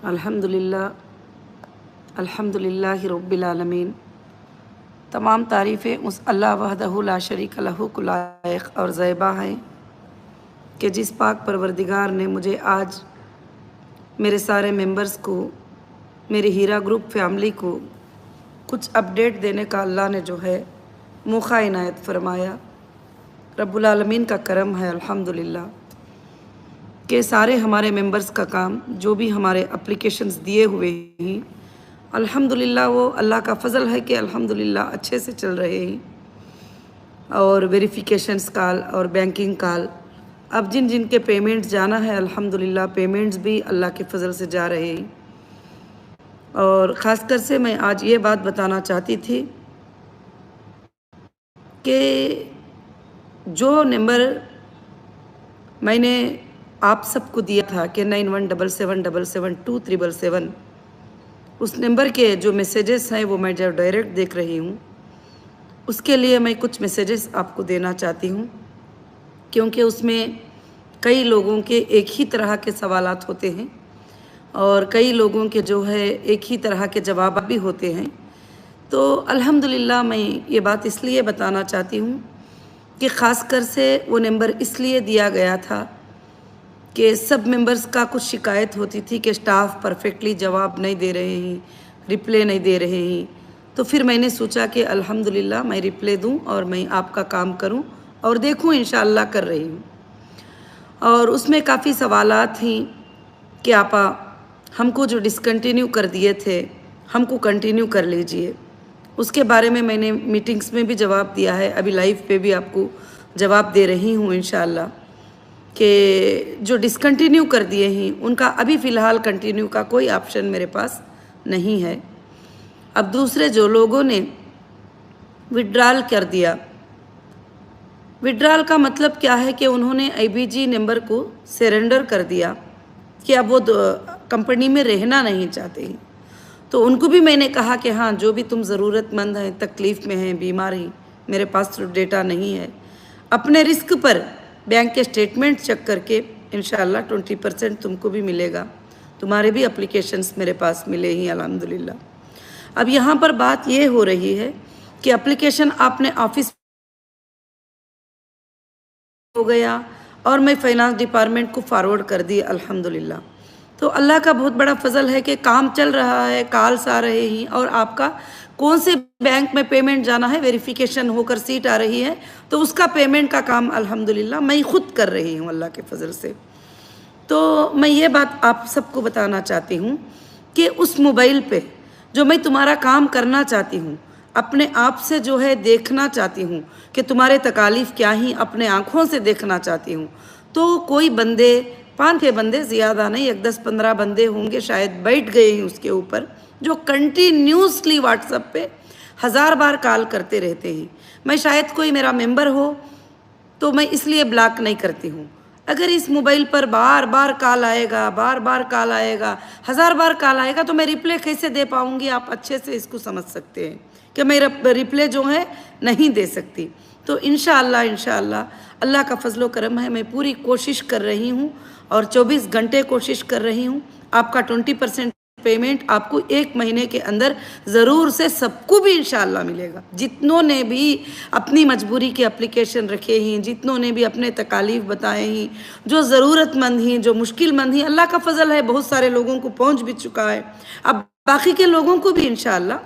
अल्हम्दुलिल्लाह अल्हम्दुलिल्लाहि रब्बिल आलमीन। तमाम तारीफ़ें उस अल्लाह वहदहु ला शरीक लहू को लायक और ज़ैबा हैं कि जिस पाक परवरदिगार ने मुझे आज मेरे सारे मेंबर्स को, मेरी हीरा ग्रुप फैमिली को कुछ अपडेट देने का अल्लाह ने जो है मौका इनायत फरमाया। रब्बुल आलमीन का करम है अल्हम्दुलिल्लाह कि सारे हमारे मेंबर्स का काम जो भी हमारे एप्लीकेशंस दिए हुए हैं अल्हम्दुलिल्लाह वो अल्लाह का फ़ज़ल है कि अल्हम्दुलिल्लाह अच्छे से चल रहे हैं। और वेरिफिकेशंस कॉल और बैंकिंग कॉल अब जिन जिन के पेमेंट्स जाना है अल्हम्दुलिल्लाह पेमेंट्स भी अल्लाह के फ़ज़ल से जा रहे हैं। और ख़ासकर से मैं आज ये बात बताना चाहती थी कि जो नंबर मैंने आप सबको दिया था कि 91777727 उस नंबर के जो मैसेजेस हैं वो मैं जब डायरेक्ट देख रही हूँ, उसके लिए मैं कुछ मैसेजेस आपको देना चाहती हूँ, क्योंकि उसमें कई लोगों के एक ही तरह के सवालात होते हैं और कई लोगों के जो है एक ही तरह के जवाब भी होते हैं। तो अल्हम्दुलिल्लाह मैं ये बात इसलिए बताना चाहती हूँ कि ख़ासकर से वो नंबर इसलिए दिया गया था कि सब मेंबर्स का कुछ शिकायत होती थी कि स्टाफ परफेक्टली जवाब नहीं दे रहे हैं, रिप्ले नहीं दे रहे हैं। तो फिर मैंने सोचा कि अल्हम्दुलिल्लाह मैं रिप्ले दूं और मैं आपका काम करूं और देखूं इंशाअल्लाह कर रही हूं। और उसमें काफ़ी सवालात थी कि आपा हमको जो डिसकंटिन्यू कर दिए थे हमको कंटिन्यू कर लीजिए। उसके बारे में मैंने मीटिंग्स में भी जवाब दिया है, अभी लाइव पे भी आपको जवाब दे रही हूँ इंशाअल्लाह कि जो डिसकंटिन्यू कर दिए हैं उनका अभी फ़िलहाल कंटिन्यू का कोई ऑप्शन मेरे पास नहीं है। अब दूसरे जो लोगों ने विड्रॉल कर दिया, विड्रॉल का मतलब क्या है कि उन्होंने आईबीजी नंबर को सरेंडर कर दिया कि अब वो कंपनी में रहना नहीं चाहते हैं। तो उनको भी मैंने कहा कि हाँ, जो भी तुम ज़रूरतमंद हैं, तकलीफ़ में हैं, बीमार हैं, मेरे पास तो डेटा नहीं है, अपने रिस्क पर बैंक के स्टेटमेंट चेक करके इंशाअल्लाह 20% तुमको भी मिलेगा। तुम्हारे भी एप्लीकेशंस मेरे पास मिले ही अल्हम्दुलिल्लाह। अब यहाँ पर बात ये हो रही है कि एप्लीकेशन आपने ऑफिस हो गया और मैं फाइनेंस डिपार्टमेंट को फॉरवर्ड कर दी अल्हम्दुलिल्लाह। तो अल्लाह का बहुत बड़ा फजल है कि काम चल रहा है, कॉल्स आ रहे हैं और आपका कौन से बैंक में पेमेंट जाना है वेरिफिकेशन होकर सीट आ रही है, तो उसका पेमेंट का काम अल्हम्दुलिल्लाह मैं खुद कर रही हूँ अल्लाह के फजल से। तो मैं ये बात आप सबको बताना चाहती हूँ कि उस मोबाइल पे जो मैं तुम्हारा काम करना चाहती हूँ, अपने आप से जो है देखना चाहती हूँ कि तुम्हारे तकालीफ क्या ही अपने आँखों से देखना चाहती हूँ, तो कोई बंदे 5-6 बंदे, ज़्यादा नहीं, 10-15 बंदे होंगे शायद बैठ गए हैं उसके ऊपर, जो कंटिन्यूसली व्हाट्सएप पे 1000 बार कॉल करते रहते हैं। मैं शायद कोई मेरा मेंबर हो तो मैं इसलिए ब्लॉक नहीं करती हूँ। अगर इस मोबाइल पर बार बार कॉल आएगा, बार बार कॉल आएगा, 1000 बार कॉल आएगा, तो मैं रिप्ले कैसे दे पाऊँगी? आप अच्छे से इसको समझ सकते हैं कि मैं रिप्ले जो है नहीं दे सकती। तो इंशाअल्लाह अल्लाह का फजलो करम है, मैं पूरी कोशिश कर रही हूँ और 24 घंटे कोशिश कर रही हूँ। आपका 20% पेमेंट आपको 1 महीने के अंदर ज़रूर से सबको भी इंशाअल्लाह मिलेगा। जितनों ने भी अपनी मजबूरी के एप्लीकेशन रखे हैं, जितनों ने भी अपने तकालीफ बताए हैं, जो ज़रूरतमंद हैं, जो मुश्किलमंद हैं, अल्लाह का फजल है बहुत सारे लोगों को पहुँच भी चुका है। अब बाकी के लोगों को भी इंशाअल्लाह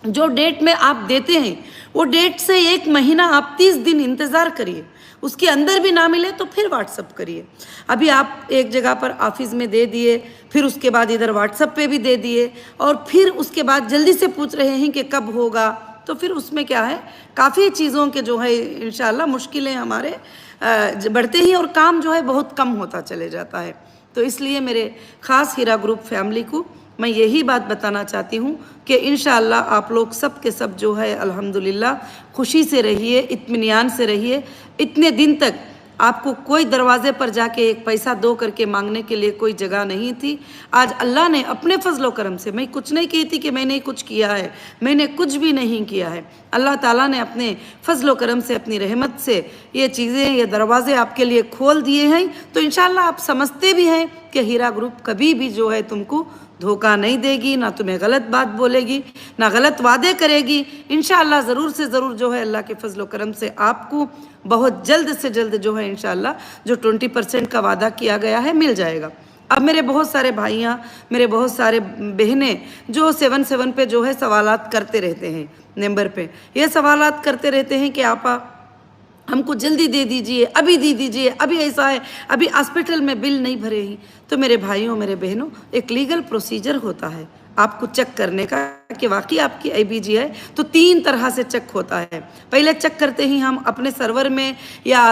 जो डेट में आप देते हैं वो डेट से 1 महीना आप 30 दिन इंतज़ार करिए, उसके अंदर भी ना मिले तो फिर व्हाट्सअप करिए। अभी आप एक जगह पर ऑफिस में दे दिए, फिर उसके बाद इधर व्हाट्सअप पे भी दे दिए और फिर उसके बाद जल्दी से पूछ रहे हैं कि कब होगा, तो फिर उसमें क्या है, काफ़ी चीज़ों के जो है इंशाअल्लाह मुश्किलें हमारे बढ़ते ही और काम जो है बहुत कम होता चले जाता है। तो इसलिए मेरे ख़ास हीरा ग्रुप फैमिली को मैं यही बात बताना चाहती हूँ कि इंशाअल्लाह आप लोग सब के सब जो है अल्हम्दुलिल्लाह खुशी से रहिए, इत्मीनान से रहिए। इतने दिन तक आपको कोई दरवाज़े पर जाके एक पैसा दो करके मांगने के लिए कोई जगह नहीं थी। आज अल्लाह ने अपने फजलो करम से, मैं कुछ नहीं कहती कि मैंने कुछ किया है, मैंने कुछ भी नहीं किया है, अल्लाह ताला ने अपने फजलो करम से, अपनी रहमत से ये चीज़ें, ये दरवाज़े आपके लिए खोल दिए हैं। तो इंशाअल्लाह आप समझते भी हैं कि हीरा ग्रुप कभी भी जो है तुमको धोखा नहीं देगी, ना तुम्हें गलत बात बोलेगी, ना गलत वादे करेगी। इंशाअल्लाह ज़रूर से ज़रूर जो है अल्लाह के फजल करम से आपको बहुत जल्द से जल्द जो है इंशाअल्लाह जो 20% का वादा किया गया है मिल जाएगा। अब मेरे बहुत सारे भाइयाँ, मेरे बहुत सारे बहनें जो 77 पे जो है सवालात करते रहते हैं, नंबर पे ये सवालात करते रहते हैं कि आपा हमको जल्दी दे दीजिए, अभी दे दीजिए, अभी ऐसा है, अभी हॉस्पिटल में बिल नहीं भरे ही। तो मेरे भाइयों, मेरे बहनों, एक लीगल प्रोसीजर होता है आपको चेक करने का कि वाकई आपकी आईबीजी है। तो 3 तरह से चेक होता है। पहले चेक करते ही हम अपने सर्वर में या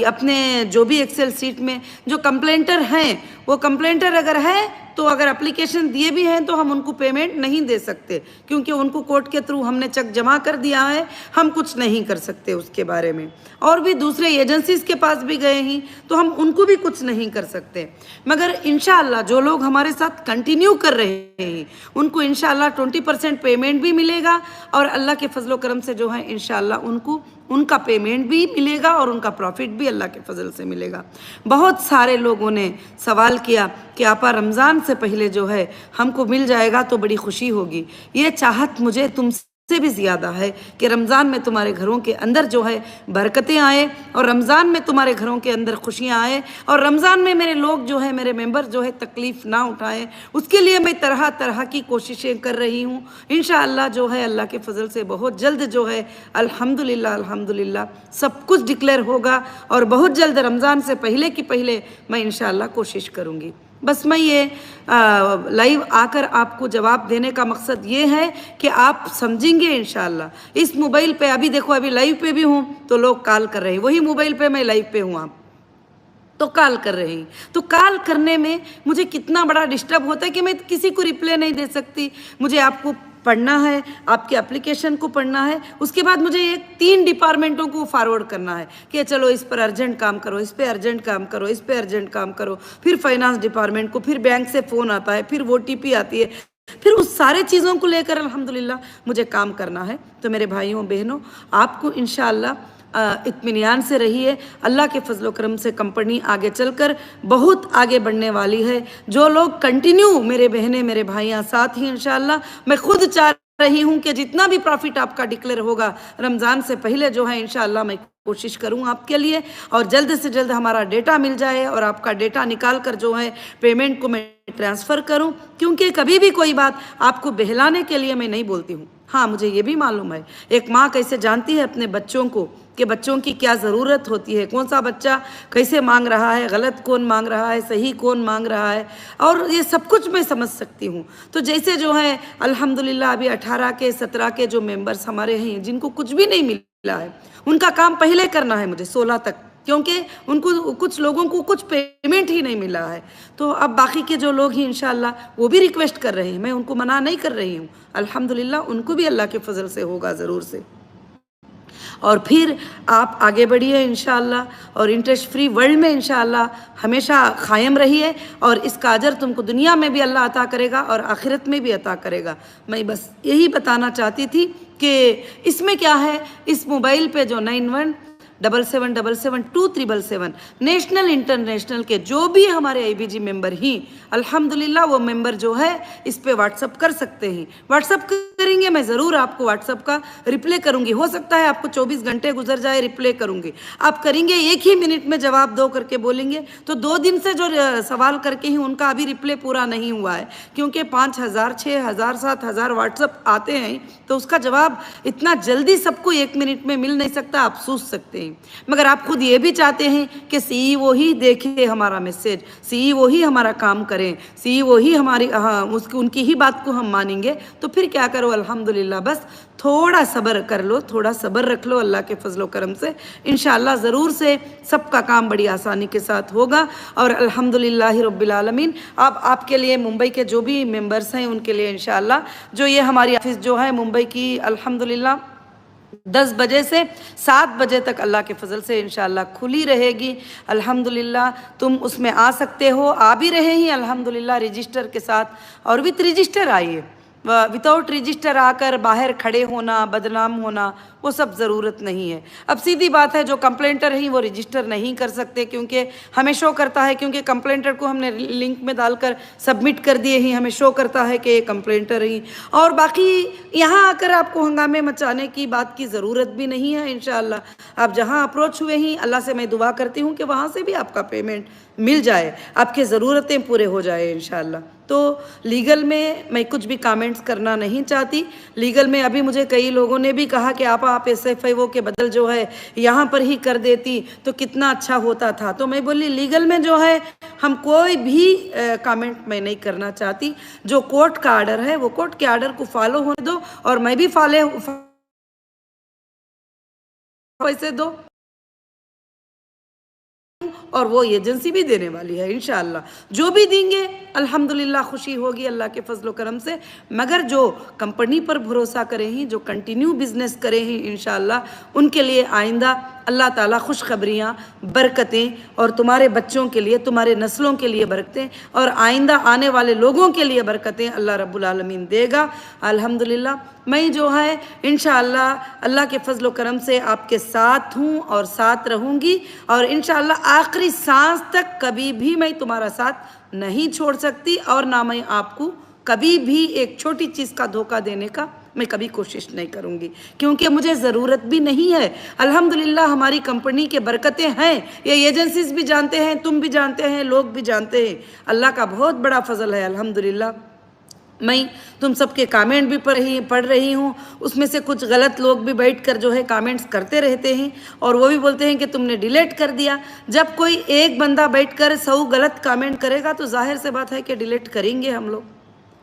अपने जो भी एक्सेल सीट में जो कंप्लेंटर हैं, वो कंप्लेंटर अगर है तो अगर एप्लीकेशन दिए भी हैं तो हम उनको पेमेंट नहीं दे सकते, क्योंकि उनको कोर्ट के थ्रू हमने चेक जमा कर दिया है, हम कुछ नहीं कर सकते उसके बारे में। और भी दूसरे एजेंसीज़ के पास भी गए हैं तो हम उनको भी कुछ नहीं कर सकते। मगर इंशाअल्लाह जो लोग हमारे साथ कंटिन्यू कर रहे हैं उनको इंशाअल्लाह 20% पेमेंट भी मिलेगा और अल्लाह के फजलो करम से जो है इंशाअल्लाह उनको उनका पेमेंट भी मिलेगा और उनका प्रॉफिट भी अल्लाह के फजल से मिलेगा। बहुत सारे लोगों ने सवाल किया कि आपा रमज़ान से पहले जो है हमको मिल जाएगा तो बड़ी खुशी होगी। ये चाहत मुझे तुमसे भी ज़्यादा है कि रमज़ान में तुम्हारे घरों के अंदर जो है बरकतें आए और रमज़ान में तुम्हारे घरों के अंदर खुशियाँ आए और रमज़ान में मेरे लोग जो है, मेरे मेंबर जो है तकलीफ़ ना उठाएं। उसके लिए मैं तरह तरह की कोशिशें कर रही हूँ। इंशाअल्लाह जो है अल्लाह के फजल से बहुत जल्द जो है अल्हम्दुलिल्लाह अल्हम्दुलिल्लाह सब कुछ डिक्लेयर होगा और बहुत जल्द रमज़ान से पहले की पहले मैं इंशाअल्लाह कोशिश करूँगी। बस मैं ये लाइव आकर आपको जवाब देने का मकसद ये है कि आप समझेंगे इंशाअल्लाह। इस मोबाइल पे अभी देखो, अभी लाइव पे भी हूँ तो लोग कॉल कर रहे हैं, वही मोबाइल पे मैं लाइव पे हूँ, आप तो कॉल कर रहे हैं। तो कॉल करने में मुझे कितना बड़ा डिस्टर्ब होता है कि मैं किसी को रिप्लाई नहीं दे सकती। मुझे आपको पढ़ना है, आपके एप्लीकेशन को पढ़ना है, उसके बाद मुझे ये 3 डिपार्टमेंटों को फॉरवर्ड करना है कि चलो इस पर अर्जेंट काम करो, इस पे अर्जेंट काम करो, इस पे अर्जेंट काम करो, फिर फाइनेंस डिपार्टमेंट को, फिर बैंक से फ़ोन आता है, फिर OTP आती है, फिर उस सारे चीज़ों को लेकर अल्हम्दुलिल्लाह मुझे काम करना है। तो मेरे भाइयों बहनों, आपको इंशाअल्लाह इत्मीनान से रहिए। अल्लाह के फजलो करम से कंपनी आगे चलकर बहुत आगे बढ़ने वाली है। जो लोग कंटिन्यू मेरे बहनें, मेरे भाइयाँ साथ ही इंशाअल्लाह, मैं खुद चाह रही हूँ कि जितना भी प्रॉफिट आपका डिक्लेयर होगा रमज़ान से पहले जो है इंशाअल्लाह मैं कोशिश करूँ आपके लिए और जल्द से जल्द हमारा डेटा मिल जाए और आपका डेटा निकाल कर जो है पेमेंट को मैं ट्रांसफ़र करूँ। क्योंकि कभी भी कोई बात आपको बहलाने के लिए मैं नहीं बोलती हूँ। हाँ, मुझे ये भी मालूम है एक माँ कैसे जानती है अपने बच्चों को कि बच्चों की क्या ज़रूरत होती है, कौन सा बच्चा कैसे मांग रहा है, गलत कौन मांग रहा है, सही कौन मांग रहा है, और ये सब कुछ मैं समझ सकती हूँ। तो जैसे जो है अल्हम्दुलिल्लाह अभी 18 के 17 के जो मेंबर्स हमारे हैं जिनको कुछ भी नहीं मिला है, उनका काम पहले करना है मुझे 16 तक, क्योंकि उनको कुछ लोगों को कुछ पेमेंट ही नहीं मिला है। तो अब बाकी के जो लोग ही इंशाअल्लाह वो भी रिक्वेस्ट कर रहे हैं, मैं उनको मना नहीं कर रही हूँ। अल्हम्दुलिल्लाह उनको भी अल्लाह के फजल से होगा ज़रूर से। और फिर आप आगे बढ़िए इंशाअल्लाह और इंटरेस्ट फ्री वर्ल्ड में इंशाअल्लाह हमेशा कायम रहिए और इसका अजर तुमको दुनिया में भी अल्लाह अता करेगा और आखिरत में भी अता करेगा। मैं बस यही बताना चाहती थी कि इसमें क्या है, इस मोबाइल पे जो 9177772377 नेशनल इंटरनेशनल के जो भी हमारे आईबीजी मेंबर ही अल्हम्दुलिल्लाह वो मेंबर जो है इस पे व्हाट्सअप कर सकते हैं। व्हाट्सअप करेंगे, मैं ज़रूर आपको व्हाट्सअप का रिप्लाई करूँगी। हो सकता है आपको 24 घंटे गुजर जाए, रिप्लाई करूँगी। आप करेंगे 1 ही मिनट में जवाब दो करके बोलेंगे तो 2 दिन से जो सवाल करके ही उनका अभी रिप्लाई पूरा नहीं हुआ है, क्योंकि 5000 6000 7000 व्हाट्सअप आते हैं तो उसका जवाब इतना जल्दी सबको 1 मिनट में मिल नहीं सकता। आप सोच सकते हैं, मगर आप खुद ये भी चाहते हैं कि CEO ही देखे हमारा मैसेज, CEO ही हमारा काम करें, CEO ही हमारी उनकी ही बात को हम मानेंगे। तो फिर क्या करो, अल्हम्दुलिल्लाह बस थोड़ा सब्र कर लो, थोड़ा सब्र रख लो। अल्लाह के फजलो करम से इंशाअल्लाह ज़रूर से सबका काम बड़ी आसानी के साथ होगा और अल्हम्दुलिल्लाह रब्बिल आलमीन। अब आपके लिए मुंबई के जो भी मेंबर्स हैं उनके लिए इंशाअल्लाह जो ये हमारी ऑफिस जो है मुंबई की अल्हम्दुलिल्लाह 10 बजे से 7 बजे तक अल्लाह के फजल से इंशाअल्लाह खुली रहेगी। अल्हम्दुलिल्लाह तुम उसमें आ सकते हो, आ भी रहे हैं अल्हम्दुलिल्लाह रजिस्टर के साथ, और विथ रजिस्टर आइए। विदाउट रजिस्टर आकर बाहर खड़े होना, बदनाम होना, वो सब ज़रूरत नहीं है। अब सीधी बात है, जो कंप्लेंटर हैं वो रजिस्टर नहीं कर सकते, क्योंकि हमें शो करता है, क्योंकि कंप्लेंटर को हमने लिंक में डालकर सबमिट कर दिए ही, हमें शो करता है कि ये कंप्लेंटर ही। और बाकी यहाँ आकर आपको हंगामे मचाने की बात की ज़रूरत भी नहीं है। इंशाअल्लाह आप जहाँ अप्रोच हुए हैं, अल्लाह से मैं दुआ करती हूँ कि वहाँ से भी आपका पेमेंट मिल जाए, आपकी ज़रूरतें पूरे हो जाए इंशाअल्लाह। तो लीगल में मैं कुछ भी कमेंट्स करना नहीं चाहती। लीगल में अभी मुझे कई लोगों ने भी कहा कि आप SFIO के बदल जो है यहाँ पर ही कर देती तो कितना अच्छा होता था। तो मैं बोली लीगल में जो है हम कोई भी कमेंट मैं नहीं करना चाहती। जो कोर्ट का आर्डर है वो कोर्ट के आर्डर को फॉलो होने दो, और मैं भी पैसे दो, और वो एजेंसी भी देने वाली है इंशाअल्लाह। जो भी देंगे अल्हम्दुलिल्लाह खुशी होगी अल्लाह के फजल करम से। मगर जो कंपनी पर भरोसा करे हैं, जो कंटिन्यू बिजनेस करे हैं, इंशाअल्लाह उनके लिए आइंदा अल्लाह ताला खुशखबरियाँ, बरकतें, और तुम्हारे बच्चों के लिए, तुम्हारे नस्लों के लिए बरकतें, और आइंदा आने वाले लोगों के लिए बरकतें अल्लाह रब्बुल आलमीन देगा अल्हम्दुलिल्लाह। मैं जो है इंशाअल्लाह अल्लाह के फजल करम से आपके साथ हूँ और साथ रहूँगी, और इंशाअल्लाह आखिरी सांस तक कभी भी मैं तुम्हारा साथ नहीं छोड़ सकती, और ना मैं आपको कभी भी एक छोटी चीज़ का धोखा देने का मैं कभी कोशिश नहीं करूँगी, क्योंकि मुझे ज़रूरत भी नहीं है। अल्हम्दुलिल्लाह हमारी कंपनी के बरकतें हैं, ये एजेंसीज भी जानते हैं, तुम भी जानते हैं, लोग भी जानते हैं। अल्लाह का बहुत बड़ा फजल है अल्हम्दुलिल्लाह। मैं तुम सबके कमेंट भी पढ़ रही हूँ, उसमें से कुछ गलत लोग भी बैठकर जो है कमेंट्स करते रहते हैं, और वो भी बोलते हैं कि तुमने डिलीट कर दिया। जब कोई एक बंदा बैठकर 100 गलत कमेंट करेगा तो जाहिर से बात है कि डिलीट करेंगे हम लोग।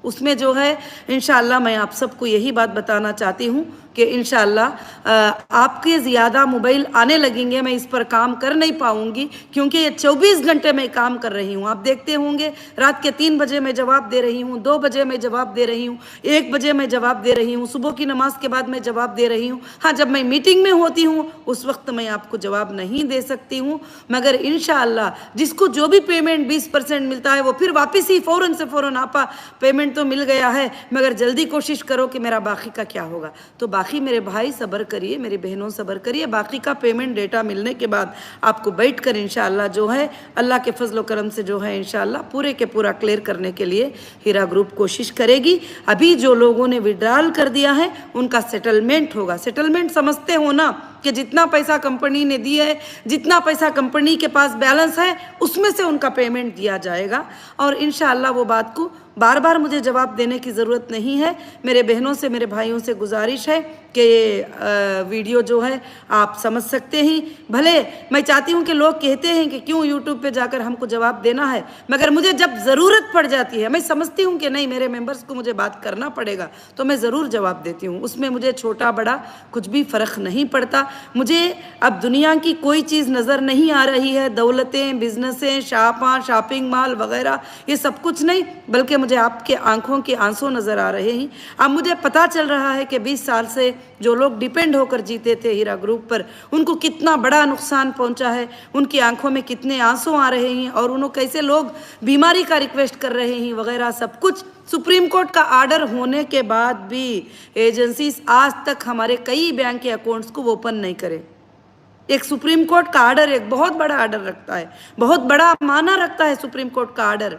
उसमें जो है इंशाअल्लाह मैं आप सबको यही बात बताना चाहती हूँ कि इंशाअल्लाह आपके ज़्यादा मोबाइल आने लगेंगे, मैं इस पर काम कर नहीं पाऊँगी, क्योंकि ये 24 घंटे मैं काम कर रही हूँ। आप देखते होंगे रात के 3 बजे मैं जवाब दे रही हूँ, 2 बजे मैं जवाब दे रही हूँ, 1 बजे मैं जवाब दे रही हूँ, सुबह की नमाज के बाद मैं जवाब दे रही हूँ। हाँ, जब मैं मीटिंग में होती हूँ उस वक्त मैं आपको जवाब नहीं दे सकती हूँ, मगर इंशाअल्लाह जिसको जो भी पेमेंट 20% मिलता है वो फिर वापस ही फ़ौरन से फ़ौरन आपा पेमेंट तो मिल गया है, मगर जल्दी कोशिश करो कि मेरा बाकी का क्या होगा। तो बाकी मेरे भाई सब्र करिए, मेरी बहनों सब्र करिए, बाकी का पेमेंट डेटा मिलने के बाद आपको बैठकर इंशाअल्लाह जो है अल्लाह के फजल करम से जो है इंशाअल्लाह पूरे के पूरा क्लियर करने के लिए हीरा ग्रुप कोशिश करेगी। अभी जो लोगों ने विड्रॉल कर दिया है उनका सेटलमेंट होगा। सेटलमेंट समझते हो ना, कि जितना पैसा कंपनी ने दिया है, जितना पैसा कंपनी के पास बैलेंस है, उसमें से उनका पेमेंट दिया जाएगा। और इंशाअल्लाह वो बात को बार बार मुझे जवाब देने की ज़रूरत नहीं है। मेरे बहनों से, मेरे भाइयों से गुजारिश है कि ये वीडियो जो है आप समझ सकते हैं। भले मैं चाहती हूँ कि लोग कहते हैं कि क्यों यूट्यूब पे जाकर हमको जवाब देना है, मगर मुझे जब ज़रूरत पड़ जाती है, मैं समझती हूँ कि नहीं मेरे मेंबर्स को मुझे बात करना पड़ेगा, तो मैं ज़रूर जवाब देती हूँ। उसमें मुझे छोटा बड़ा कुछ भी फ़र्क नहीं पड़ता। मुझे अब दुनिया की कोई चीज़ नज़र नहीं आ रही है, दौलतें, बिजनेसें, शॉपिंग मॉल वगैरह, ये सब कुछ नहीं, बल्कि मुझे आपके आंखों के आंसू नज़र आ रहे हैं। अब मुझे पता चल रहा है कि 20 साल से जो लोग डिपेंड होकर जीते थे हीरा ग्रुप पर, उनको कितना बड़ा नुकसान पहुंचा है, उनकी आंखों में कितने आंसू आ रहे हैं, और उन्होंने कैसे लोग बीमारी का रिक्वेस्ट कर रहे हैं वगैरह सब कुछ। सुप्रीम कोर्ट का आर्डर होने के बाद भी एजेंसीज आज तक हमारे कई बैंक के अकाउंट्स को ओपन नहीं करे। एक सुप्रीम कोर्ट का आर्डर एक बहुत बड़ा आर्डर रखता है, बहुत बड़ा माना रखता है सुप्रीम कोर्ट का आर्डर।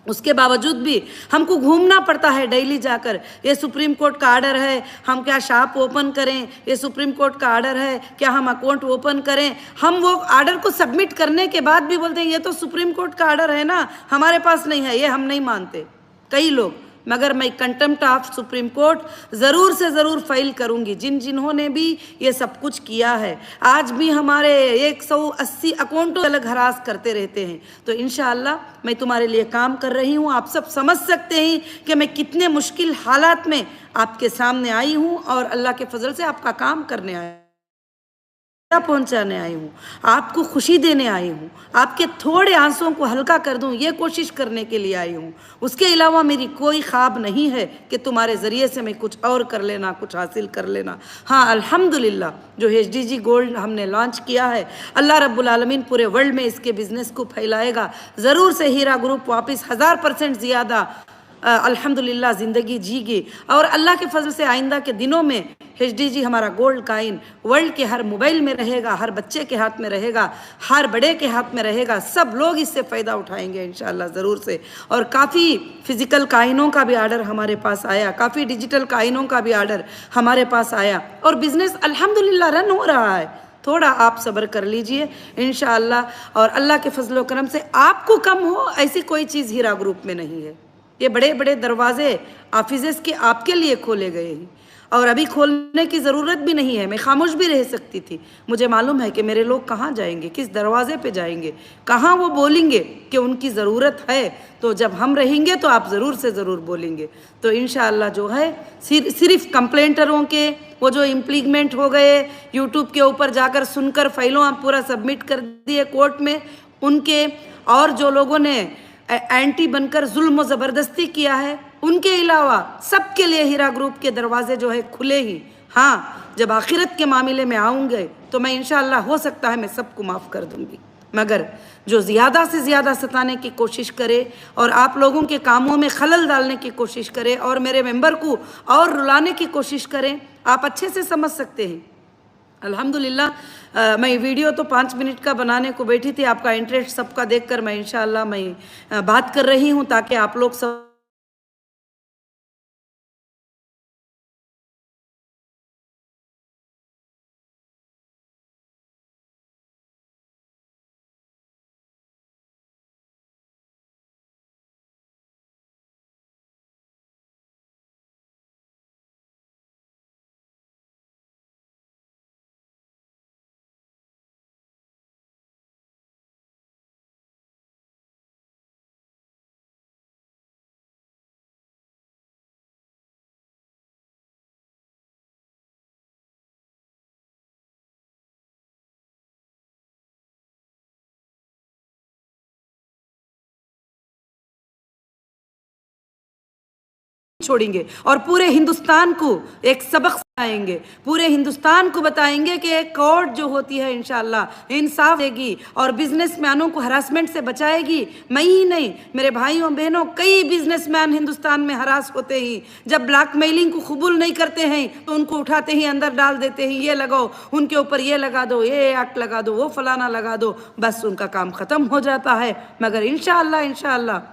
उसके बावजूद भी हमको घूमना पड़ता है डेली जाकर, ये सुप्रीम कोर्ट का आर्डर है, हम क्या शॉप ओपन करें, ये सुप्रीम कोर्ट का आर्डर है, क्या हम अकाउंट ओपन करें। हम वो आर्डर को सबमिट करने के बाद भी बोलते हैं ये तो सुप्रीम कोर्ट का आर्डर है ना, हमारे पास नहीं है, ये हम नहीं मानते कई लोग। मगर मैं कंटेम्प्ट ऑफ सुप्रीम कोर्ट ज़रूर से ज़रूर फाइल करूंगी। जिन्होंने भी ये सब कुछ किया है, आज भी हमारे 180 अकाउंटों अलग हरास करते रहते हैं, तो इंशाअल्लाह मैं तुम्हारे लिए काम कर रही हूँ। आप सब समझ सकते हैं कि मैं कितने मुश्किल हालात में आपके सामने आई हूँ, और अल्लाह के फजल से आपका काम करने आई, पहुंचाने आई हूँ, आपको खुशी देने आई हूँ, आपके थोड़े आंसुओं को हल्का कर दूँ, ये कोशिश करने के लिए आई हूँ। उसके अलावा मेरी कोई ख्वाब नहीं है कि तुम्हारे ज़रिए से मैं कुछ और कर लेना, कुछ हासिल कर लेना। हाँ, अल्हम्दुलिल्लाह जो HDG गोल्ड हमने लॉन्च किया है, अल्लाह रब्बुल आलमीन पूरे वर्ल्ड में इसके बिज़नेस को फैलाएगा। ज़रूर से हीरा ग्रुप वापस 1000% ज़्यादा अल्हम्दुलिल्लाह ज़िंदगी जी गई। और अल्लाह के फजल से आइंदा के दिनों में HDG हमारा गोल्ड कॉइन वर्ल्ड के हर मोबाइल में रहेगा, हर बच्चे के हाथ में रहेगा, हर बड़े के हाथ में रहेगा। सब लोग इससे फ़ायदा उठाएंगे इंशाअल्लाह ज़रूर से। और काफ़ी फ़िज़िकल काइनों का भी आर्डर हमारे पास आया, काफ़ी डिजिटल काइनों का भी आर्डर हमारे पास आया, और बिज़नेस अल्हम्दुलिल्लाह रन हो रहा है। थोड़ा आप सब्र कर लीजिए इंशाअल्लाह। और अल्लाह के फजल व करम से आपको कम हो ऐसी कोई चीज़ हीरा ग्रुप में नहीं है। ये बड़े बड़े दरवाजे ऑफिसेस के आपके लिए खोले गए हैं, और अभी खोलने की ज़रूरत भी नहीं है। मैं खामोश भी रह सकती थी, मुझे मालूम है कि मेरे लोग कहाँ जाएंगे, किस दरवाजे पे जाएंगे, कहाँ वो बोलेंगे कि उनकी ज़रूरत है। तो जब हम रहेंगे तो आप ज़रूर से ज़रूर बोलेंगे। तो इंशाअल्लाह जो है सिर्फ कंप्लेंटरों के वो जो इम्प्लीमेंट हो गए, यूट्यूब के ऊपर जाकर सुनकर फाइलों आप पूरा सबमिट कर दिए कोर्ट में उनके, और जो लोगों ने एंटी बनकर जुल्म व ज़बरदस्ती किया है, उनके अलावा सबके लिए हीरा ग्रुप के दरवाजे जो है खुले ही। हाँ, जब आखिरत के मामले में आऊँगे तो मैं इंशाअल्लाह हो सकता है मैं सबको माफ़ कर दूँगी, मगर जो ज़्यादा से ज़्यादा सताने की कोशिश करे और आप लोगों के कामों में खलल डालने की कोशिश करे और मेरे मेंबर को और रुलाने की कोशिश करें, आप अच्छे से समझ सकते हैं। अल्हम्दुलिल्लाह मैं वीडियो तो 5 मिनट का बनाने को बैठी थी, आपका इंटरेस्ट सबका देखकर मैं इंशाअल्लाह मैं बात कर रही हूँ ताकि आप लोग सब छोड़ेंगे और पूरे हिंदुस्तान को एक सबक सिखाएंगे, पूरे हिंदुस्तान को बताएंगे कि एक कोर्ट जो होती है इंशाअल्लाह इंसाफ देगी और बिजनेसमैनों को हरासमेंट से बचाएगी। मैं ही नहीं, मेरे भाइयों बहनों, कई बिजनेसमैन हिंदुस्तान में हरास होते ही, जब ब्लैकमेलिंग को कबूल नहीं करते हैं तो उनको उठाते ही अंदर डाल देते हैं, ये लगाओ, उनके ऊपर ये लगा दो, ये एक्ट लगा दो, वो फलाना लगा दो, बस उनका काम ख़त्म हो जाता है। मगर इंशाअल्लाह इंशाअल्लाह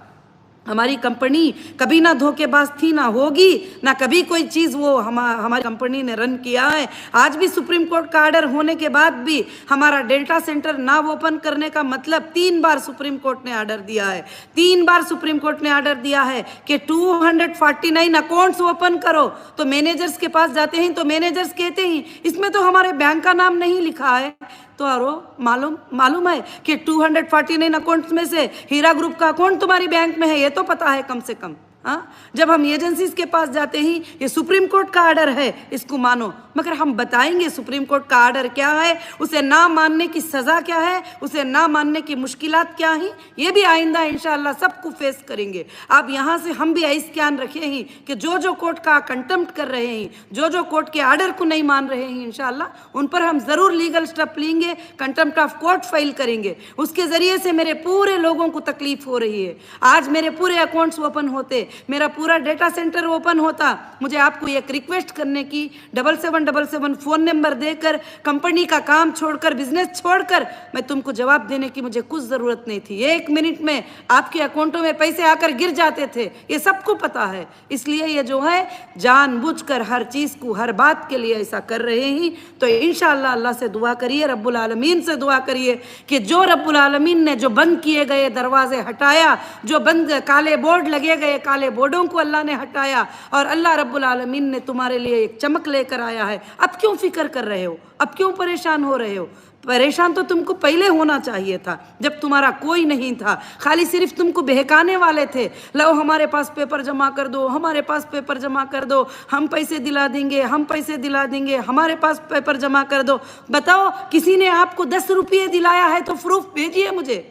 हमारी कंपनी कभी ना धोखेबाज थी, ना होगी, ना कभी कोई चीज़ वो हमारी कंपनी ने रन किया है। आज भी सुप्रीम कोर्ट का आर्डर होने के बाद भी हमारा डेटा सेंटर ना ओपन करने का मतलब 3 बार सुप्रीम कोर्ट ने आर्डर दिया है, 3 बार सुप्रीम कोर्ट ने आर्डर दिया है कि 249 अकाउंट्स ओपन करो। तो मैनेजर्स के पास जाते हैं तो मैनेजर्स कहते हैं इसमें तो हमारे बैंक का नाम नहीं लिखा है। तो आरो मालूम है कि 249 अकाउंट्स में से हीरा ग्रुप का अकाउंट तुम्हारी बैंक में है, ये तो पता है कम से कम। हाँ, जब हम एजेंसीज के पास जाते हैं ये सुप्रीम कोर्ट का आर्डर है, इसको मानो, मगर हम बताएंगे सुप्रीम कोर्ट का आर्डर क्या है, उसे ना मानने की सज़ा क्या है, उसे ना मानने की मुश्किलात क्या हैं, ये भी आइंदा इंशाअल्लाह सबको फेस करेंगे। आप यहाँ से हम भी ऐसा ध्यान रखे हैं कि जो जो कोर्ट का कंटेम्प्ट कर रहे हैं, जो जो कोर्ट के आर्डर को नहीं मान रहे हैं, इंशाअल्लाह उन पर हम ज़रूर लीगल स्टेप लेंगे, कंटेम्प्ट ऑफ कोर्ट फाइल करेंगे। उसके ज़रिए से मेरे पूरे लोगों को तकलीफ हो रही है। आज मेरे पूरे अकाउंट्स ओपन होते, मेरा पूरा डेटा सेंटर ओपन होता, मुझे आपको एक रिक्वेस्ट करने की 7777 फ़ोन नंबर देकर कंपनी का काम छोड़कर, बिजनेस छोड़कर मैं तुमको जवाब देने की मुझे कुछ ज़रूरत नहीं थी। 1 मिनट में आपके अकाउंटों में पैसे आकर गिर जाते थे, ये सबको पता है। इसलिए ये जो है जानबूझकर हर चीज़ को, हर बात के लिए ऐसा कर रहे हैं। तो इंशाअल्लाह अल्लाह से दुआ करिए, रब्बुल आलमीन से दुआ करिए कि जो रब्बुल आलमीन ने जो बंद किए गए दरवाजे हटाया, जो बंद काले बोर्ड लगे गए, काले बोर्डों को अल्लाह ने हटाया और अल्लाह रब्बुल आलमीन ने तुम्हारे लिए एक चमक लेकर आया है। अब क्यों फिक्र कर रहे हो, अब क्यों परेशान हो रहे हो? परेशान तो तुमको पहले होना चाहिए था, जब तुम्हारा कोई नहीं था, खाली सिर्फ तुमको बहकाने वाले थे। लो हमारे पास पेपर जमा कर दो, हमारे पास पेपर जमा कर दो, हम पैसे दिला देंगे, हम पैसे दिला देंगे, हमारे पास पेपर जमा कर दो। बताओ, किसी ने आपको 10 रुपये दिलाया है तो प्रूफ भेजिए मुझे।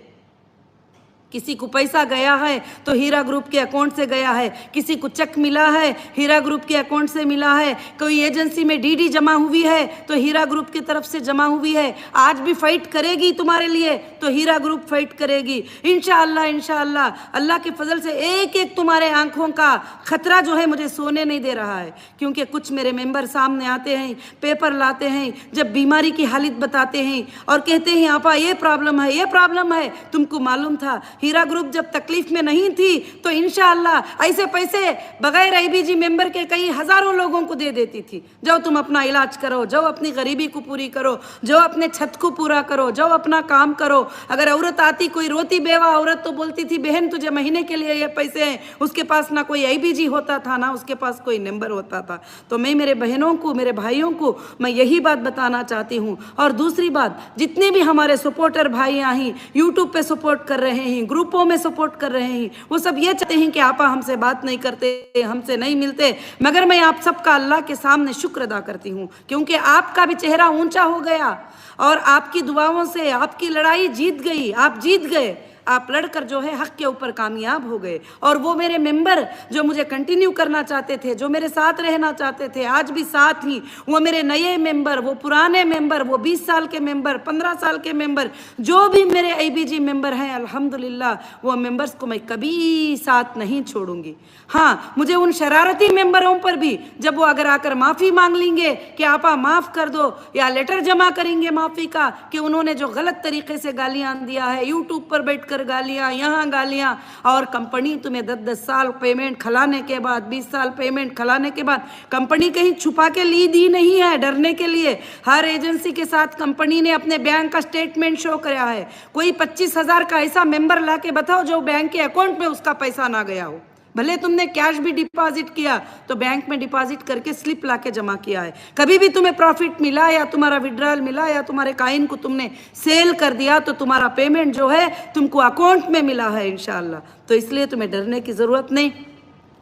किसी को पैसा गया है तो हीरा ग्रुप के अकाउंट से गया है, किसी को चेक मिला है हीरा ग्रुप के अकाउंट से मिला है, कोई एजेंसी में डीडी जमा हुई है तो हीरा ग्रुप की तरफ से जमा हुई है। आज भी फाइट करेगी तुम्हारे लिए तो हीरा ग्रुप फाइट करेगी इंशाअल्लाह। इंशाअल्लाह अल्लाह के फजल से एक एक तुम्हारे आंखों का खतरा जो है मुझे सोने नहीं दे रहा है, क्योंकि कुछ मेरे मेंबर सामने आते हैं, पेपर लाते हैं, जब बीमारी की हालत बताते हैं और कहते हैं आपा ये प्रॉब्लम है, ये प्रॉब्लम है। तुमको मालूम था हीरा ग्रुप जब तकलीफ में नहीं थी तो इंशाअल्लाह ऐसे पैसे बगैर आईबीजी मेंबर के कई हजारों लोगों को दे देती थी। जाओ तुम अपना इलाज करो, जाओ अपनी गरीबी को पूरी करो, जाओ अपने छत को पूरा करो, जाओ अपना काम करो। अगर औरत आती, कोई रोती बेवा औरत, तो बोलती थी बहन तुझे महीने के लिए ये पैसे हैं। उसके पास ना कोई आईबीजी होता था ना उसके पास कोई नंबर होता था। तो मैं मेरे बहनों को, मेरे भाइयों को मैं यही बात बताना चाहती हूँ। और दूसरी बात, जितने भी हमारे सपोर्टर भाई हैं, यूट्यूब पे सपोर्ट कर रहे हैं, ग्रुपों में सपोर्ट कर रहे हैं, वो सब ये चाहते हैं कि आपा हमसे बात नहीं करते, हमसे नहीं मिलते, मगर मैं आप सबका अल्लाह के सामने शुक्र अदा करती हूँ, क्योंकि आपका भी चेहरा ऊंचा हो गया और आपकी दुआओं से आपकी लड़ाई जीत गई। आप जीत गए, आप लड़कर जो है हक के ऊपर कामयाब हो गए। और वो मेरे मेंबर जो मुझे कंटिन्यू करना चाहते थे, जो मेरे साथ रहना चाहते थे, आज भी साथ ही, वो मेरे नए मेंबर, वो पुराने मेंबर, वो 20 साल के मेंबर, 15 साल के मेंबर, जो भी मेरे आईबीजी मेंबर हैं, अल्हम्दुलिल्लाह वो मेंबर्स को मैं कभी साथ नहीं छोड़ूंगी। हाँ, मुझे उन शरारती मेंबरों पर भी जब वो अगर आकर माफ़ी मांग लेंगे कि आपा माफ़ कर दो, या लेटर जमा करेंगे माफ़ी का कि उन्होंने जो गलत तरीके से गालियाँ दिया है, यूट्यूब पर बैठ कर गालियां, यहाँ गालियां, और कंपनी तुम्हें 10-10 साल पेमेंट खिलाने के बाद, 20 साल पेमेंट खिलाने के बाद, कंपनी कहीं छुपा के ली दी नहीं है डरने के लिए। हर एजेंसी के साथ कंपनी ने अपने बैंक का स्टेटमेंट शो कराया है। कोई 25,000 का ऐसा मेंबर ला के बताओ जो बैंक के अकाउंट में उसका पैसा ना गया हो। भले तुमने कैश भी डिपॉजिट किया तो बैंक में डिपॉजिट करके स्लिप लाके जमा किया है। कभी भी तुम्हें प्रॉफिट मिला या तुम्हारा विड्रॉल मिला या तुम्हारे काइन को तुमने सेल कर दिया तो तुम्हारा पेमेंट जो है तुमको अकाउंट में मिला है इंशाअल्लाह। तो इसलिए तुम्हें डरने की ज़रूरत नहीं।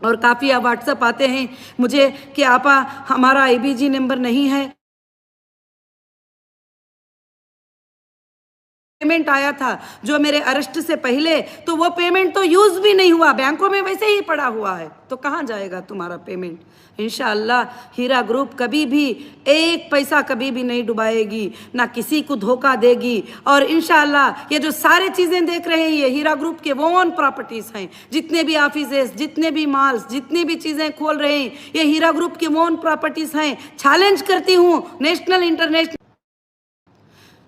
और काफ़ी व्हाट्सअप आते हैं मुझे कि आपा हमारा आईबीजी नंबर नहीं है, पेमेंट आया था जो मेरे अरेस्ट से पहले, तो वो पेमेंट तो यूज़ भी नहीं हुआ, बैंकों में वैसे ही पड़ा हुआ है, तो कहाँ जाएगा तुम्हारा पेमेंट। इंशाअल्लाह हीरा ग्रुप कभी भी एक पैसा कभी भी नहीं डुबाएगी, ना किसी को धोखा देगी। और इंशाअल्लाह ये जो सारे चीज़ें देख रहे हैं ये हीरा ग्रुप के ओन प्रॉपर्टीज़ हैं। जितने भी ऑफिसेस, जितने भी मॉल्स, जितनी भी चीज़ें खोल रहे हैं ये हीरा ग्रुप के ओन प्रॉपर्टीज़ हैं। चैलेंज करती हूँ, नेशनल इंटरनेशनल,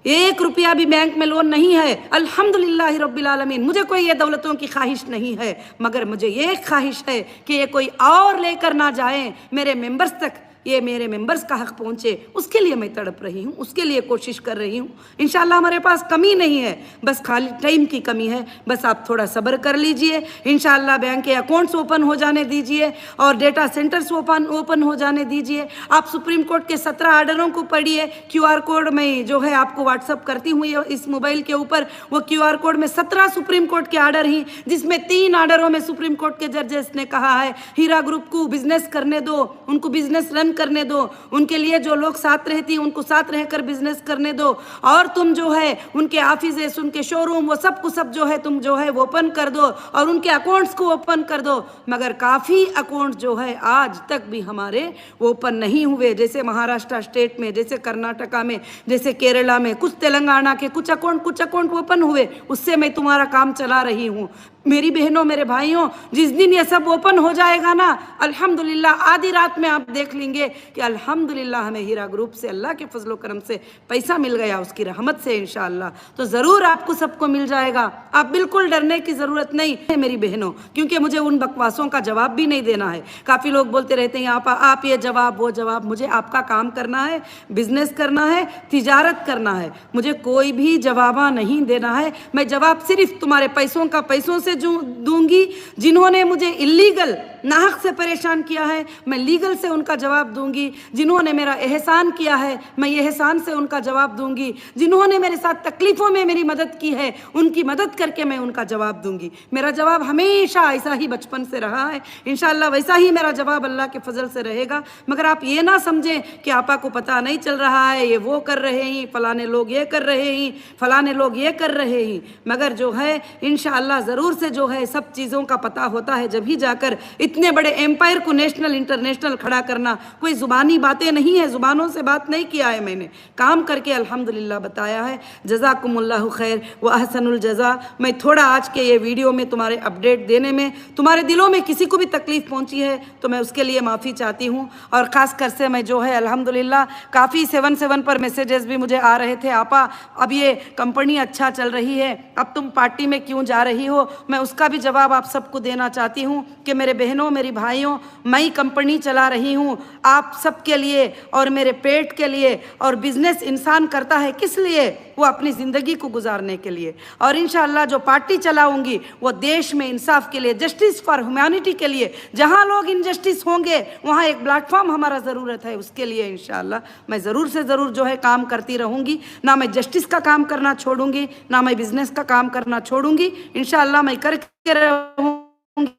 1 रुपया भी बैंक में लोन नहीं है। अल्हम्दुलिल्लाह रब्बिल आलमीन। मुझे कोई ये दौलतों की ख्वाहिश नहीं है, मगर मुझे ये ख्वाहिश है कि ये कोई और लेकर ना जाए, मेरे मेंबर्स तक ये मेरे मेंबर्स का हक पहुँचे, उसके लिए मैं तड़प रही हूँ, उसके लिए कोशिश कर रही हूँ। इंशाल्लाह हमारे पास कमी नहीं है, बस खाली टाइम की कमी है। बस आप थोड़ा सब्र कर लीजिए। इंशाल्लाह बैंक के अकाउंट्स ओपन हो जाने दीजिए और डेटा सेंटर्स ओपन हो जाने दीजिए। आप सुप्रीम कोर्ट के 17 ऑर्डरों को पढ़िए। QR कोड में जो है आपको व्हाट्सअप करती हूँ इस मोबाइल के ऊपर, वो QR कोड में 17 सुप्रीम कोर्ट के ऑर्डर ही, जिसमें 3 ऑर्डरों में सुप्रीम कोर्ट के जजेस ने कहा है हीरा ग्रुप को बिजनेस करने दो, उनको बिजनेस रन करने दो, उनके लिए जो लोग साथ रहती हैं उनको साथ रहकर बिजनेस करने दो, और तुम जो है उनके ऑफिसेस, उनके शोरूम, वो सब को सब जो है तुम जो है वो ओपन कर दो और उनके अकाउंट्स को ओपन कर दो। मगर काफ़ी अकाउंट जो है आज तक भी हमारे ओपन नहीं हुए, जैसे महाराष्ट्र स्टेट में, जैसे कर्नाटका में, जैसे केरला में, कुछ तेलंगाना के कुछ अकाउंट ओपन हुए, उससे मैं तुम्हारा काम चला रही हूँ। मेरी बहनों, मेरे भाइयों, जिस दिन ये सब ओपन हो जाएगा ना, अल्हम्दुलिल्लाह आधी रात में आप देख लेंगे कि अल्हम्दुलिल्लाह हमें हीरा ग्रुप से अल्लाह के फजलो करम से पैसा मिल गया, उसकी रहमत से इंशाअल्लाह। तो ज़रूर आपको सबको मिल जाएगा, आप बिल्कुल डरने की ज़रूरत नहीं है मेरी बहनों, क्योंकि मुझे उन बकवासों का जवाब भी नहीं देना है। काफ़ी लोग बोलते रहते हैं आप ये जवाब वो जवाब। मुझे आपका काम करना है, बिजनेस करना है, तिजारत करना है, मुझे कोई भी जवाबा नहीं देना है। मैं जवाब सिर्फ तुम्हारे पैसों का पैसों से दूंगी, जिन्होंने मुझे इलीगल नाहक से परेशान किया है, मैं लीगल से उनका जवाब दूंगी। जिन्होंने मेरा एहसान किया है, मैं एहसान से उनका जवाब दूंगी। जिन्होंने मेरे साथ तकलीफ़ों में मेरी मदद की है, उनकी मदद करके मैं उनका जवाब दूंगी। मेरा जवाब हमेशा ऐसा ही बचपन से रहा है, इंशाअल्लाह वैसा ही मेरा जवाब अल्लाह के फजल से रहेगा। मगर आप ये ना समझें कि आपा को पता नहीं चल रहा है, ये वो कर रहे हैं, फलाने लोग ये कर रहे हैं, फलाने लोग ये कर रहे हैं। मगर जो है इंशाअल्लाह ज़रूर से जो है सब चीज़ों का पता होता है, जब ही जाकर इतने बड़े एम्पायर को नेशनल इंटरनेशनल खड़ा करना कोई ज़ुबानी बातें नहीं है, ज़ुबानों से बात नहीं किया है, मैंने काम करके अल्हम्दुलिल्लाह बताया है। जज़ाकुमुल्लाहु खैर व अहसनुल जज़ा। मैं थोड़ा आज के ये वीडियो में तुम्हारे अपडेट देने में तुम्हारे दिलों में किसी को भी तकलीफ़ पहुंची है तो मैं उसके लिए माफ़ी चाहती हूँ। और ख़ास कर से मैं जो है अल्हम्दुलिल्लाह काफ़ी 7 पर मैसेजेस भी मुझे आ रहे थे, आपा अब ये कंपनी अच्छा चल रही है, अब तुम पार्टी में क्यों जा रही हो। मैं उसका भी जवाब आप सबको देना चाहती हूँ कि मेरे बहनों, मेरी भाइयों, मैं कंपनी चला रही हूँ आप सबके लिए और मेरे पेट के लिए। और बिज़नेस इंसान करता है किस लिए? वो अपनी ज़िंदगी को गुजारने के लिए। और इंशाअल्लाह जो पार्टी चलाऊंगी वो देश में इंसाफ के लिए, जस्टिस फॉर ह्यूमैनिटी के लिए। जहाँ लोग इनजस्टिस होंगे वहाँ एक प्लेटफॉर्म हमारा ज़रूरत है, उसके लिए इंशाअल्लाह मैं ज़रूर से ज़रूर जो है काम करती रहूँगी। ना मैं जस्टिस का काम करना छोड़ूंगी, ना मैं बिज़नेस का काम करना छोड़ूंगी। इंशाअल्लाह मैं करके रहूँगी।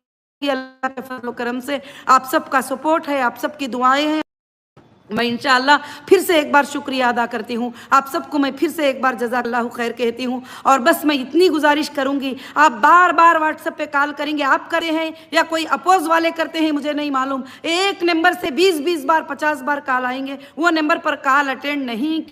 अल्लाह के फजल करम से आप सबका सपोर्ट है, आप सबकी दुआएं हैं। मैं इंशाअल्लाह फिर से एक बार शुक्रिया अदा करती हूँ आप सबको। मैं फिर से एक बार जज़ाकल्लाहु खैर कहती हूँ। और बस मैं इतनी गुजारिश करूँगी, आप बार बार व्हाट्सएप पे कॉल करेंगे, आप करे हैं या कोई अपोज वाले करते हैं मुझे नहीं मालूम, एक नंबर से 20 बार 50 बार कॉल आएंगे, वो नंबर पर कॉल अटेंड नहीं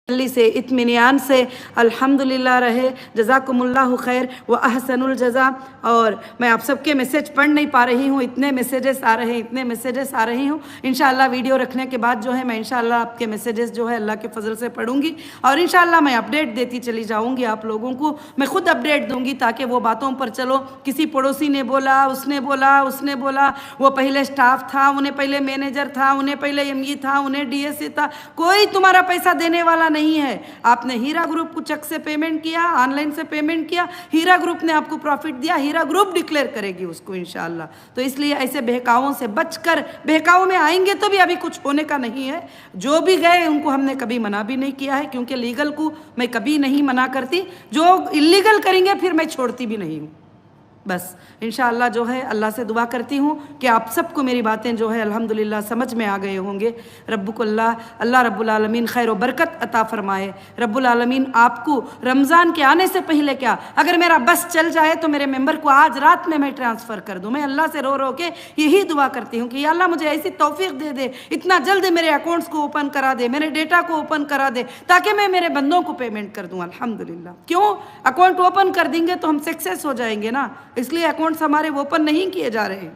तसल्ली से, इत्मीनान से अल्हम्दुलिल्लाह रहे। जज़ाकुमुल्लाहु खैर व अहसनुल जज़ा। और मैं आप सबके मैसेज पढ़ नहीं पा रही हूँ, इतने मैसेजेस आ रहे हैं, इतने मैसेजेस आ रही हूँ। इंशाअल्लाह वीडियो रखने के बाद जो है मैं इंशाअल्लाह आपके मैसेजेस जो है अल्लाह के फजल से पढ़ूंगी और इंशाअल्लाह मैं अपडेट देती चली जाऊँगी आप लोगों को। मैं खुद अपडेट दूँगी ताकि वो बातों पर चलो। किसी पड़ोसी ने बोला, उसने बोला, उसने बोला, वो पहले स्टाफ था, उन्हें पहले मैनेजर था, उन्हें पहले एमई था, उन्हें डीएससी था, कोई तुम्हारा पैसा देने वाला नहीं है। आपने हीरा ग्रुप को चेक से पेमेंट किया, ऑनलाइन से पेमेंट किया, हीरा ग्रुप ने आपको प्रॉफिट दिया, हीरा ग्रुप डिक्लेयर करेगी उसको इंशाअल्लाह। तो इसलिए ऐसे बहकावों से बचकर, बहकावों में आएंगे तो भी अभी कुछ होने का नहीं है। जो भी गए उनको हमने कभी मना भी नहीं किया है, क्योंकि लीगल को मैं कभी नहीं मना करती, जो इलीगल करेंगे फिर मैं छोड़ती भी नहीं हूँ। बस इंशाअल्लाह जो है अल्लाह से दुआ करती हूँ कि आप सबको मेरी बातें जो है अल्हम्दुलिल्लाह समझ में आ गए होंगे। अल्लाह रब्बुल आलमीन खैर व बरकत अता फरमाए। रब्बुल आलमीन आपको रमज़ान के आने से पहले क्या, अगर मेरा बस चल जाए तो मेरे मेंबर को आज रात में मैं ट्रांसफ़र कर दूँ। मैं अल्लाह से रो रो के यही दुआ करती हूँ कि या अल्लाह मुझे ऐसी तौफीक दे दे, इतना जल्द मेरे अकाउंट्स को ओपन करा दे, मेरे डेटा को ओपन करा दे, ताकि मैं मेरे बंदों को पेमेंट कर दूँ। अल्हम्दुलिल्लाह, क्यों अकाउंट ओपन कर देंगे तो हम सक्सेस हो जाएंगे ना, इसलिए अकाउंट्स हमारे ओपन नहीं किए जा रहे हैं।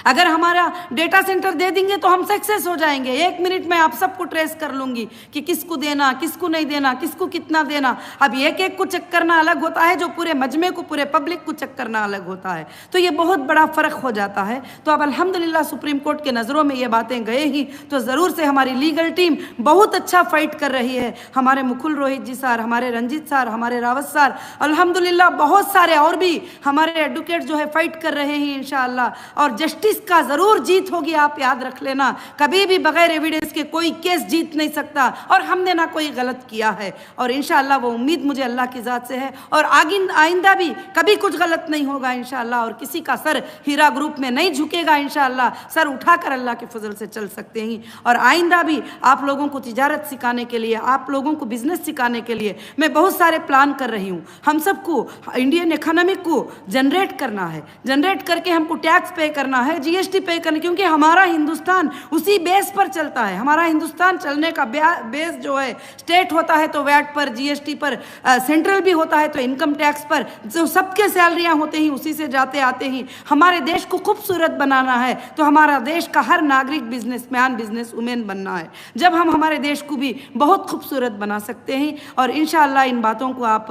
अगर हमारा डेटा सेंटर दे देंगे तो हम सक्सेस हो जाएंगे। 1 मिनट में आप सबको ट्रेस कर लूँगी कि किसको देना, किसको नहीं देना, किसको कितना देना। अब एक को चेक करना अलग होता है, जो पूरे मजमे को, पूरे पब्लिक को चेक करना अलग होता है, तो ये बहुत बड़ा फ़र्क हो जाता है। तो अब अल्हम्दुलिल्लाह सुप्रीम कोर्ट के नज़रों में ये बातें गए ही तो ज़रूर से हमारी लीगल टीम बहुत अच्छा फाइट कर रही है। हमारे मुकुल रोहित जी सर, हमारे रंजीत सर, हमारे रावत सर, अल्हम्दुलिल्लाह बहुत सारे और भी हमारे एडवोकेट जो है फाइट कर रहे हैं इंशाअल्लाह। और जस्टिस का ज़रूर जीत होगी, आप याद रख लेना। कभी भी बगैर एविडेंस के कोई केस जीत नहीं सकता, और हमने ना कोई गलत किया है, और इंशाअल्लाह वो उम्मीद मुझे अल्लाह की ज़ात से है, और आइंदा भी कभी कुछ गलत नहीं होगा इंशाअल्लाह, और किसी का सर हीरा ग्रुप में नहीं झुकेगा इंशाअल्लाह। सर उठाकर अल्लाह के फजल से चल सकते हैं। और आइंदा भी आप लोगों को तिजारत सिखाने के लिए, आप लोगों को बिजनेस सिखाने के लिए मैं बहुत सारे प्लान कर रही हूँ। हम सबको इंडियन इकोनॉमी को जनरेट करना है, जनरेट करके हमको टैक्स पे करना है, जीएसटी पे करना, क्योंकि हमारा हिंदुस्तान उसी बेस पर चलता है। हमारा हिंदुस्तान चलने का बेस जो है, स्टेट होता है तो वैट पर, जीएसटी पर, सेंट्रल भी होता है तो इनकम टैक्स पर, जो सबके सैलरियाँ होते हैं उसी से जाते आते ही। हमारे देश को खूबसूरत बनाना है तो हमारा देश का हर नागरिक बिजनेसमैन, बिजनेस वुमेन बनना है। जब हम हमारे देश को भी बहुत खूबसूरत बना सकते हैं, और इंशाअल्लाह इन बातों को आप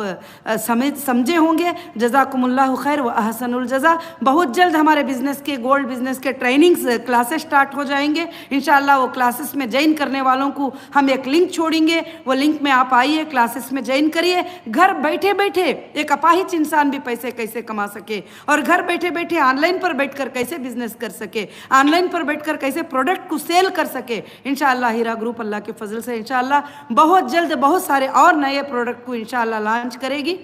समझे होंगे। जज़ाकुमुल्लाहु खैर व अहसनुल जज़ा। बहुत जल्द हमारे बिजनेस के, गोल्ड बिजनेस के ट्रेनिंग्स क्लासेस स्टार्ट हो जाएंगे इंशाअल्लाह। वो क्लासेस में ज्वाइन करने वालों को हम एक लिंक छोड़ेंगे, वो लिंक में आप आइए, क्लासेस में ज्वाइन करिए। घर बैठे बैठे एक अपाहिज इंसान भी पैसे कैसे कमा सके, और घर बैठे बैठे ऑनलाइन पर बैठकर कैसे बिजनेस कर सके, ऑनलाइन पर बैठकर कैसे प्रोडक्ट को सेल कर सके। इंशाअल्लाह हीरा ग्रुप अल्लाह के फजल से इंशाअल्लाह बहुत जल्द बहुत सारे और नए प्रोडक्ट को इंशाअल्लाह लॉन्च करेगी,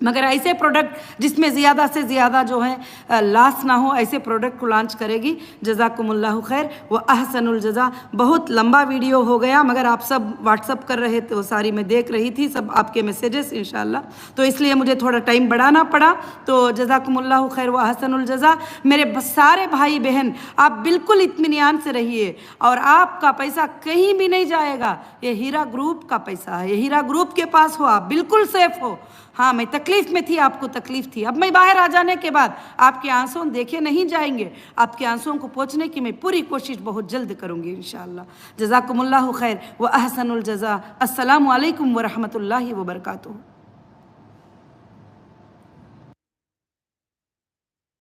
मगर ऐसे प्रोडक्ट जिसमें ज़्यादा से ज़्यादा जो है लॉस ना हो, ऐसे प्रोडक्ट को लॉन्च करेगी। जज़ाकुमुल्लाहु खैर व अहसनुल जज़ा। बहुत लंबा वीडियो हो गया, मगर आप सब व्हाट्सअप कर रहे थे, वो सारी मैं देख रही थी, सब आपके मैसेजेस इंशाअल्लाह, तो इसलिए मुझे थोड़ा टाइम बढ़ाना पड़ा। तो जज़ाकुमुल्लाहु खैर व अहसनुल जज़ा। मेरे सारे भाई बहन, आप बिल्कुल इत्मीनान से रहिए, और आपका पैसा कहीं भी नहीं जाएगा। ये हीरा ग्रुप का पैसा है, ये हीरा ग्रुप के पास हो, आप बिल्कुल सेफ हो। हाँ, मैं तकलीफ़ में थी, आपको तकलीफ़ थी, अब मैं बाहर आ जाने के बाद आपके आंसू देखे नहीं जाएंगे। आपके आंसुओं को पोंछने की मैं पूरी कोशिश बहुत जल्द करूँगी इंशाअल्लाह। जज़ाकुमुल्लाहु खैर व अहसनुल जज़ा। अस्सलामु अलैकुम व रहमतुल्लाहि व बरकातुहू।